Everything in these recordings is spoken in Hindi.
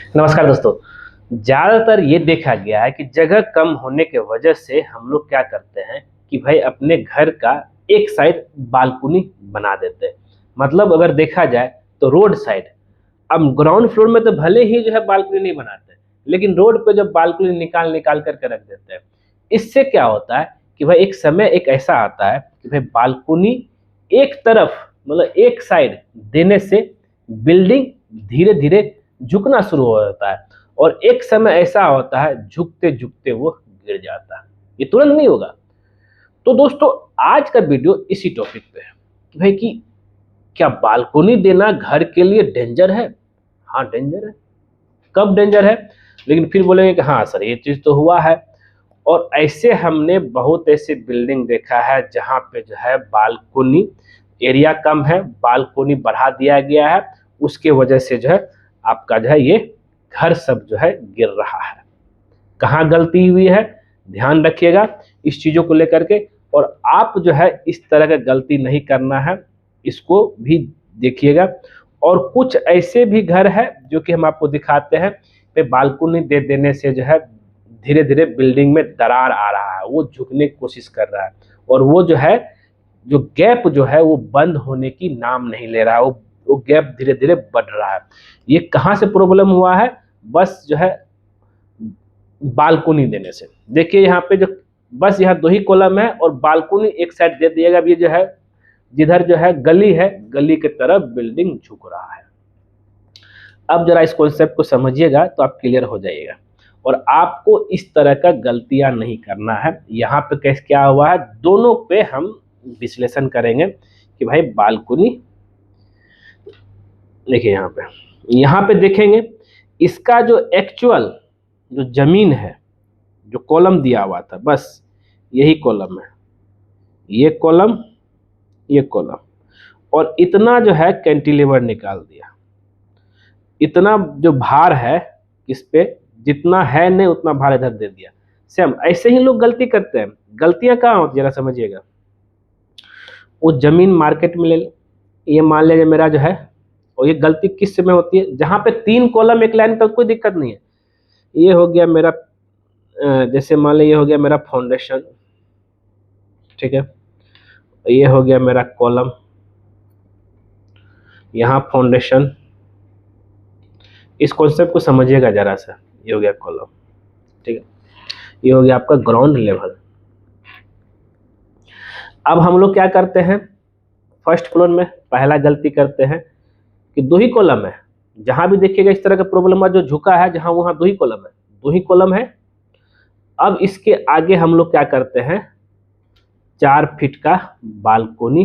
नमस्कार दोस्तों। ज़्यादातर ये देखा गया है कि जगह कम होने के वजह से हम लोग क्या करते हैं कि भाई अपने घर का एक साइड बालकनी बना देते हैं। मतलब अगर देखा जाए तो रोड साइड, अब ग्राउंड फ्लोर में तो भले ही जो है बालकनी नहीं बनाते, लेकिन रोड पे जब बालकनी निकाल निकाल करके रख देते हैं, इससे क्या होता है कि भाई एक समय एक ऐसा आता है कि भाई बालकनी एक तरफ, मतलब एक साइड देने से बिल्डिंग धीरे धीरे झुकना शुरू हो जाता है, और एक समय ऐसा होता है झुकते झुकते वो गिर जाता है। ये तुरंत नहीं होगा। तो दोस्तों, आज का वीडियो इसी टॉपिक पे है कि भाई कि क्या बालकनी देना घर के लिए डेंजर है? हाँ, डेंजर है। कब डेंजर है? लेकिन फिर बोलेंगे कि हाँ सर, ये चीज तो हुआ है। और ऐसे हमने बहुत ऐसे बिल्डिंग देखा है जहाँ पे जो है बालकनी एरिया कम है, बालकनी बढ़ा दिया गया है, उसके वजह से जो है आपका जो है ये घर सब जो है गिर रहा है। कहाँ गलती हुई है, ध्यान रखिएगा इस चीज़ों को लेकर के। और आप जो है इस तरह का गलती नहीं करना है, इसको भी देखिएगा। और कुछ ऐसे भी घर है जो कि हम आपको दिखाते हैं पे बालकनी दे देने से जो है धीरे धीरे बिल्डिंग में दरार आ रहा है, वो झुकने की कोशिश कर रहा है, और वो जो है जो गैप जो है वो बंद होने की नाम नहीं ले रहा है, वो गैप धीरे धीरे बढ़ रहा है। ये कहाँ से प्रॉब्लम हुआ है? बस जो है बालकनी देने से। देखिए यहाँ पे जो बस यहाँ 2 ही कॉलम है और बालकनी एक साइड दे दिएगा, ये जो है जिधर जो है गली है, गली की तरफ बिल्डिंग झुक रहा है। अब जरा इस कॉन्सेप्ट को समझिएगा तो आप क्लियर हो जाइएगा, और आपको इस तरह का गलतियां नहीं करना है। यहाँ पे कैसे क्या हुआ है, दोनों पे हम विश्लेषण करेंगे कि भाई बालकनी देखिए यहाँ पे देखेंगे इसका जो एक्चुअल जो जमीन है, जो कॉलम दिया हुआ था, बस यही कॉलम है, ये कॉलम, ये कॉलम, और इतना जो है कैंटिलीवर निकाल दिया। इतना जो भार है इस पे, जितना है नहीं उतना भार इधर दे दिया। सेम ऐसे ही लोग गलती करते हैं। गलतियां कहाँ होती है जरा समझिएगा। वो जमीन मार्केट में ले ले, ये मान लीजिए मेरा जो है, और ये गलती किस समय होती है, जहाँ पे 3 कॉलम एक लाइन पर कोई दिक्कत नहीं है। ये हो गया मेरा जैसे मान लीजिए ये हो गया मेरा फाउंडेशन, ठीक है, ये हो गया मेरा कॉलम, यहाँ फाउंडेशन। इस कॉन्सेप्ट को समझिएगा जरा सा। ये हो गया कॉलम, ठीक है, ये हो गया आपका ग्राउंड लेवल। अब हम लोग क्या करते हैं, फर्स्ट फ्लोर में पहला गलती करते हैं कि 2 ही कॉलम है। जहां भी देखिएगा इस तरह का प्रॉब्लम है, जो झुका है जहां वहां 2 ही कॉलम है, 2 ही कॉलम है। अब इसके आगे हम लोग क्या करते हैं, 4 फीट का बालकोनी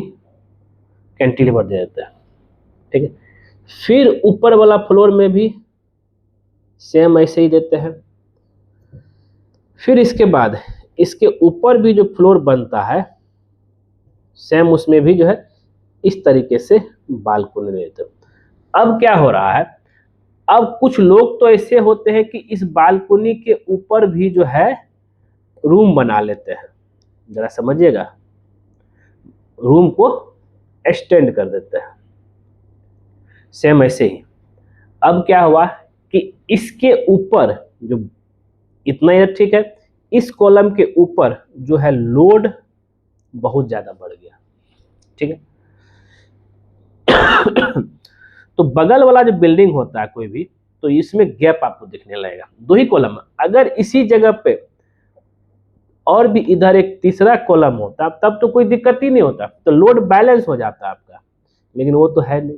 कैंटिलीवर दे देते हैं, ठीक है। फिर ऊपर वाला फ्लोर में भी सेम ऐसे ही देते हैं। फिर इसके बाद इसके ऊपर भी जो फ्लोर बनता है, सेम उसमें भी जो है इस तरीके से बालकनी देते हैं। अब क्या हो रहा है, अब कुछ लोग तो ऐसे होते हैं कि इस बालकनी के ऊपर भी जो है रूम बना लेते हैं। जरा समझिएगा, रूम को एक्सटेंड कर देते हैं। सेम ऐसे ही अब क्या हुआ कि इसके ऊपर जो इतना ही ठीक है, इस कॉलम के ऊपर जो है लोड बहुत ज्यादा बढ़ गया, ठीक है। तो बगल वाला जो बिल्डिंग होता है कोई भी, तो इसमें गैप आपको दिखने लगेगा। 2 ही कॉलम, अगर इसी जगह पे और भी इधर एक तीसरा कॉलम होता तब तो कोई दिक्कत ही नहीं होता, तो लोड बैलेंस हो जाता आपका। लेकिन वो तो है नहीं,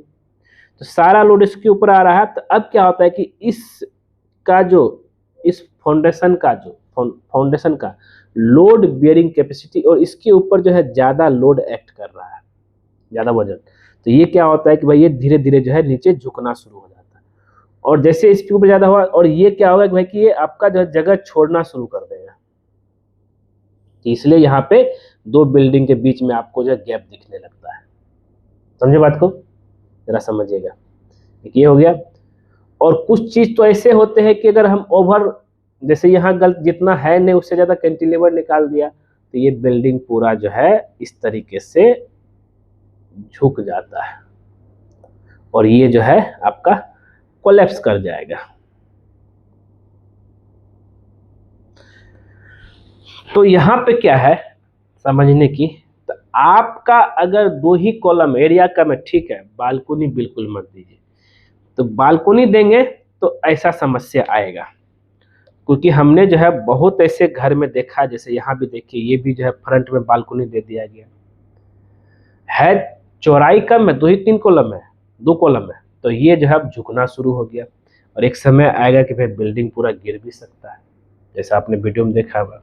तो सारा लोड इसके ऊपर आ रहा है। तो अब क्या होता है कि इसका जो इस फाउंडेशन का लोड बियरिंग कैपेसिटी, और इसके ऊपर जो है ज्यादा लोड एक्ट कर रहा है, ज्यादा वजन। तो ये क्या होता है कि भाई ये धीरे धीरे जो है नीचे झुकना शुरू हो जाता है, और जैसे इसके ऊपर ज्यादा हुआ, और ये क्या होगा कि भाई कि ये आपका जो है जगह छोड़ना शुरू कर देगा। इसलिए यहाँ पे 2 बिल्डिंग के बीच में आपको जो है गैप दिखने लगता है। समझे बात को, जरा समझिएगा। ये हो गया। और कुछ चीज तो ऐसे होते हैं कि अगर हम ओवर, जैसे यहाँ गलत जितना है नहीं उससे ज्यादा कैंटिलीवर निकाल दिया, तो ये बिल्डिंग पूरा जो है इस तरीके से झुक जाता है, और ये जो है आपका कोलैप्स कर जाएगा। तो यहाँ पे क्या है समझने की, तो आपका अगर 2 ही कॉलम एरिया कम है, ठीक है, बालकनी बिल्कुल मत दीजिए। तो बालकनी देंगे तो ऐसा समस्या आएगा, क्योंकि हमने जो है बहुत ऐसे घर में देखा, जैसे यहाँ भी देखिए, ये भी जो है फ्रंट में बालकनी दे दिया गया है, चौड़ाई कम है, 2 ही 3 कॉलम है, 2 कॉलम है, तो ये जो है अब झुकना शुरू हो गया, और एक समय आएगा कि भाई बिल्डिंग पूरा गिर भी सकता है, जैसा आपने वीडियो में देखा होगा।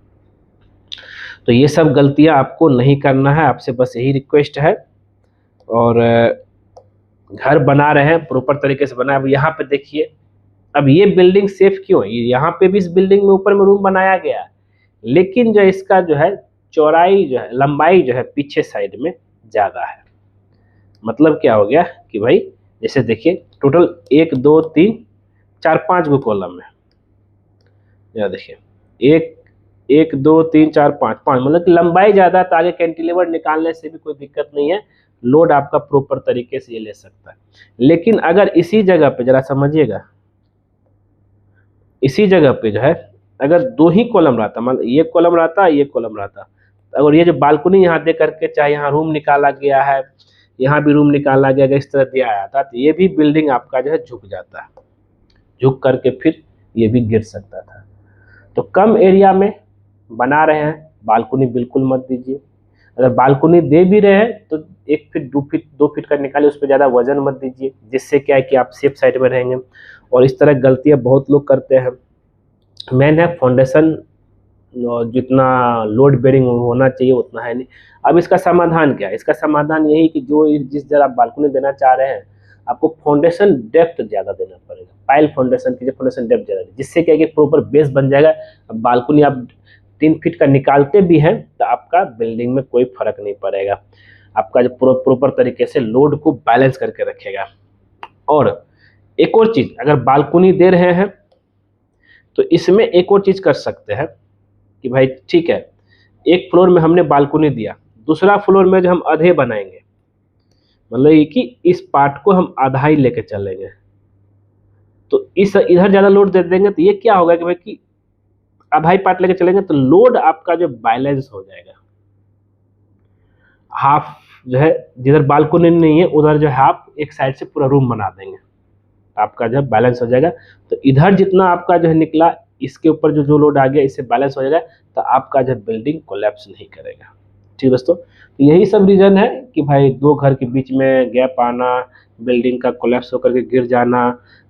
तो ये सब गलतियां आपको नहीं करना है, आपसे बस यही रिक्वेस्ट है। और घर बना रहे हैं प्रॉपर तरीके से बनाए। अब यहाँ पे देखिए, अब ये बिल्डिंग सेफ क्यों है, यहाँ पे भी इस बिल्डिंग में ऊपर में रूम बनाया गया है, लेकिन जो इसका जो है चौड़ाई जो है, लंबाई जो है पीछे साइड में ज़्यादा है। मतलब क्या हो गया कि भाई जैसे देखिए, टोटल 1 2 3 4 5 गो कॉलम है, या देखिए 1 1 2 3 4 5 5, मतलब कि लंबाई ज़्यादा, तो आगे कैंटिलीवर निकालने से भी कोई दिक्कत नहीं है, लोड आपका प्रॉपर तरीके से ये ले सकता है। लेकिन अगर इसी जगह पे जरा समझिएगा, इसी जगह पे जो है अगर 2 ही कॉलम रहता, मतलब ये कॉलम रहता, ये कॉलम रहता, अगर ये जो बालकनी यहाँ दे करके, चाहे यहाँ रूम निकाला गया है, यहाँ भी रूम निकाला गया है, इस तरह दिया आया था, तो ये भी बिल्डिंग आपका जो है झुक जाता है, झुक करके फिर ये भी गिर सकता था। तो कम एरिया में बना रहे हैं, बालकनी बिल्कुल मत दीजिए। अगर बालकनी दे भी रहे हैं तो 1 फीट 2 फीट 2 फीट का निकालिए, उस पर ज़्यादा वजन मत दीजिए, जिससे क्या है कि आप सेफ साइड में रहेंगे। और इस तरह गलतियाँ बहुत लोग करते हैं। मेन है फाउंडेशन, जितना लोड बेरिंग होना चाहिए उतना है नहीं। अब इसका समाधान क्या है? इसका समाधान यही कि जो जिस जगह आप बालकनी देना चाह रहे हैं, आपको फाउंडेशन डेप्थ ज़्यादा देना पड़ेगा, पाइल फाउंडेशन की फाउंडेशन डेप्थ ज़्यादा, जिससे क्या है कि प्रॉपर बेस बन जाएगा। अब बालकनी आप 3 फीट का निकालते भी हैं तो आपका बिल्डिंग में कोई फर्क नहीं पड़ेगा, आपका जो प्रॉपर तरीके से लोड को बैलेंस करके रखेगा। और एक और चीज़, अगर बालकनी दे रहे हैं तो इसमें एक और चीज़ कर सकते हैं कि भाई ठीक है, एक फ्लोर में हमने बालकनी दिया, दूसरा फ्लोर में जो हम आधे बनाएंगे, मतलब ये कि इस पार्ट को हम आधा ही लेके चलेंगे, तो इस इधर ज़्यादा लोड दे देंगे, तो ये क्या होगा कि भाई कि आधा ही पार्ट लेके चलेंगे तो लोड आपका जो बैलेंस हो जाएगा, हाफ जो है जिधर बालकनी नहीं है उधर जो है हाफ एक साइड से पूरा रूम बना देंगे, आपका जो है बैलेंस हो जाएगा। तो इधर जितना आपका जो है निकला, इसके ऊपर जो जो लोड आ गया, इससे बैलेंस हो जाएगा, तो आपका जो बिल्डिंग कोलैप्स नहीं करेगा। ठीक दोस्तों, तो यही सब रीज़न है कि भाई 2 घर के बीच में गैप आना, बिल्डिंग का कोलैप्स होकर के गिर जाना,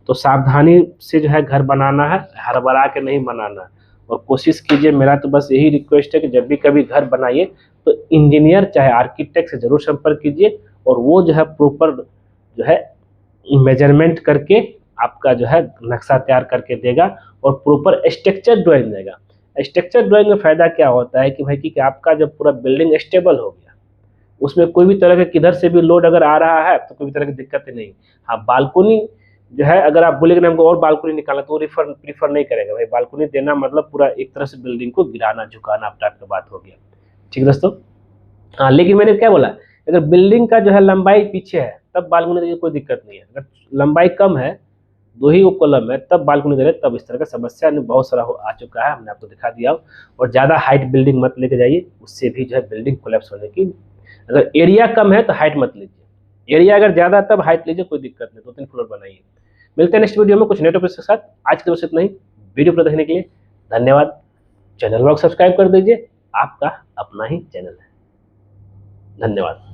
तो सावधानी से जो है घर बनाना है, हड़बड़ा के नहीं बनाना। और कोशिश कीजिए, मेरा तो बस यही रिक्वेस्ट है कि जब भी कभी घर बनाइए तो इंजीनियर चाहे आर्किटेक्ट से ज़रूर संपर्क कीजिए, और वो जो है प्रॉपर जो है मेजरमेंट करके आपका जो है नक्शा तैयार करके देगा, और प्रॉपर स्ट्रक्चर ड्राइंग देगा। स्ट्रक्चर ड्राइंग में फ़ायदा क्या होता है कि भाई कि आपका जब पूरा बिल्डिंग स्टेबल हो गया, उसमें कोई भी तरह का किधर से भी लोड अगर आ रहा है तो कोई भी तरह की दिक्कत नहीं। हाँ, बालकनी जो है अगर आप बोलेंगे हमको और बालकनी निकालना, तो वो प्रीफर नहीं करेगा। भाई बालकनी देना मतलब पूरा एक तरह से बिल्डिंग को गिराना झुकाना टाइप का बात हो गया। ठीक दोस्तों, हाँ, लेकिन मैंने क्या बोला, अगर बिल्डिंग का जो है लंबाई पीछे है तब बालकनी देने की कोई दिक्कत नहीं है। अगर लंबाई कम है, 2 ही कॉलम है, तब बालकनी दे रहे, तब इस तरह का समस्या बहुत सारा आ चुका है, हमने आपको दिखा दिया। और ज़्यादा हाइट बिल्डिंग मत लेके जाइए, उससे भी जो है बिल्डिंग कोलैप्स होने की, अगर एरिया कम है तो हाइट मत लीजिए, एरिया अगर ज़्यादा है तब हाइट लीजिए, कोई दिक्कत नहीं, 2 3 फ्लोर बनाइए। मिलते हैं नेक्स्ट वीडियो में कुछ नए टॉपिक्स के साथ। आज के लिए बस इतना ही। वीडियो पर देखने के लिए धन्यवाद। चैनल को सब्सक्राइब कर दीजिए, आपका अपना ही चैनल है। धन्यवाद।